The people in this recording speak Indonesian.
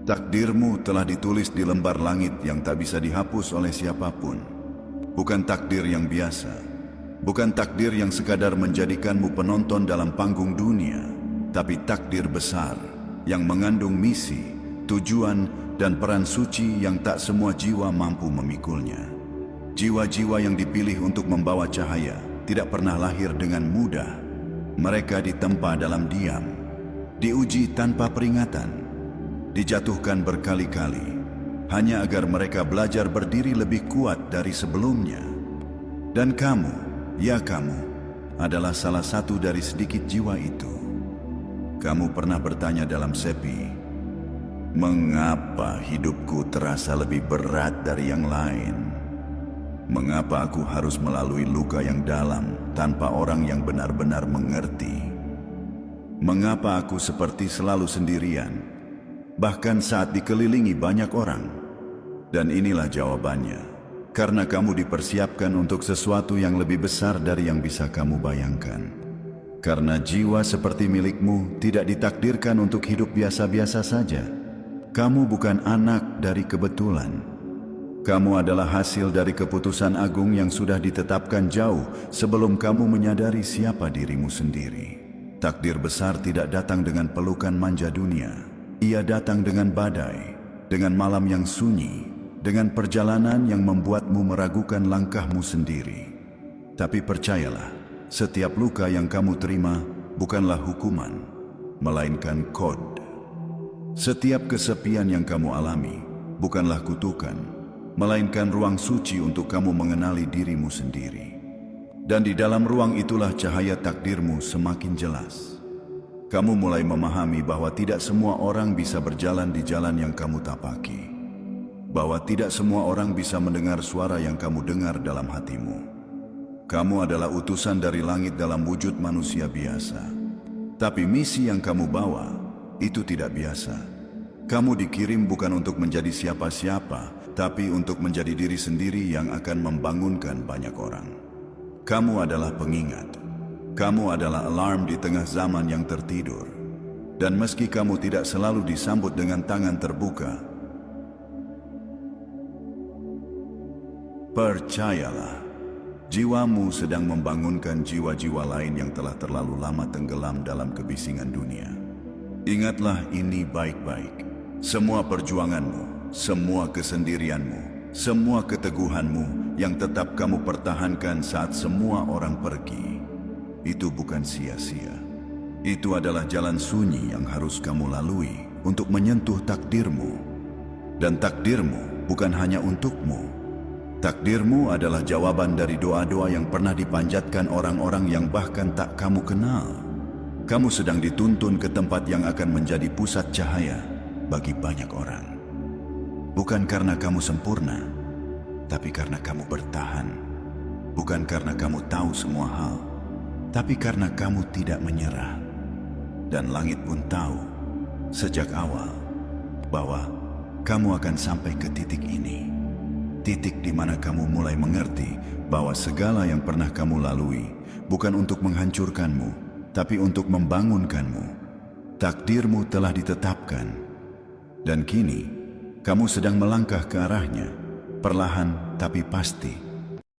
Takdirmu telah ditulis di lembar langit yang tak bisa dihapus oleh siapapun. Bukan takdir yang biasa, bukan takdir yang sekadar menjadikanmu penonton dalam panggung dunia, tapi takdir besar yang mengandung misi, tujuan, dan peran suci yang tak semua jiwa mampu memikulnya. Jiwa-jiwa yang dipilih untuk membawa cahaya tidak pernah lahir dengan mudah. Mereka ditempa dalam diam, diuji tanpa peringatan, dijatuhkan berkali-kali, hanya agar mereka belajar berdiri lebih kuat dari sebelumnya. Dan kamu, ya kamu, adalah salah satu dari sedikit jiwa itu. Kamu pernah bertanya dalam sepi, mengapa hidupku terasa lebih berat dari yang lain? Mengapa aku harus melalui luka yang dalam tanpa orang yang benar-benar mengerti? Mengapa aku seperti selalu sendirian, bahkan saat dikelilingi banyak orang? Dan inilah jawabannya. Karena kamu dipersiapkan untuk sesuatu yang lebih besar dari yang bisa kamu bayangkan. Karena jiwa seperti milikmu tidak ditakdirkan untuk hidup biasa-biasa saja. Kamu bukan anak dari kebetulan. Kamu adalah hasil dari keputusan agung yang sudah ditetapkan jauh sebelum kamu menyadari siapa dirimu sendiri. Takdir besar tidak datang dengan pelukan manja dunia. Ia datang dengan badai, dengan malam yang sunyi, dengan perjalanan yang membuatmu meragukan langkahmu sendiri. Tapi percayalah, setiap luka yang kamu terima bukanlah hukuman, melainkan kod. Setiap kesepian yang kamu alami bukanlah kutukan, melainkan ruang suci untuk kamu mengenali dirimu sendiri. Dan di dalam ruang itulah cahaya takdirmu semakin jelas. Kamu mulai memahami bahwa tidak semua orang bisa berjalan di jalan yang kamu tapaki. Bahwa tidak semua orang bisa mendengar suara yang kamu dengar dalam hatimu. Kamu adalah utusan dari langit dalam wujud manusia biasa. Tapi misi yang kamu bawa itu tidak biasa. Kamu dikirim bukan untuk menjadi siapa-siapa, tapi untuk menjadi diri sendiri yang akan membangunkan banyak orang. Kamu adalah pengingat. Kamu adalah alarm di tengah zaman yang tertidur. Dan meski kamu tidak selalu disambut dengan tangan terbuka, percayalah, jiwamu sedang membangunkan jiwa-jiwa lain yang telah terlalu lama tenggelam dalam kebisingan dunia. Ingatlah ini baik-baik. Semua perjuanganmu, semua kesendirianmu, semua keteguhanmu yang tetap kamu pertahankan saat semua orang pergi, itu bukan sia-sia. Itu adalah jalan sunyi yang harus kamu lalui untuk menyentuh takdirmu. Dan takdirmu bukan hanya untukmu. Takdirmu adalah jawaban dari doa-doa yang pernah dipanjatkan orang-orang yang bahkan tak kamu kenal. Kamu sedang dituntun ke tempat yang akan menjadi pusat cahaya bagi banyak orang. Bukan karena kamu sempurna, tapi karena kamu bertahan. Bukan karena kamu tahu semua hal, tapi karena kamu tidak menyerah. Dan langit pun tahu sejak awal bahwa kamu akan sampai ke titik ini. Titik di mana kamu mulai mengerti bahwa segala yang pernah kamu lalui bukan untuk menghancurkanmu, tapi untuk membangunkanmu. Takdirmu telah ditetapkan. Dan kini, kamu sedang melangkah ke arahnya, perlahan tapi pasti.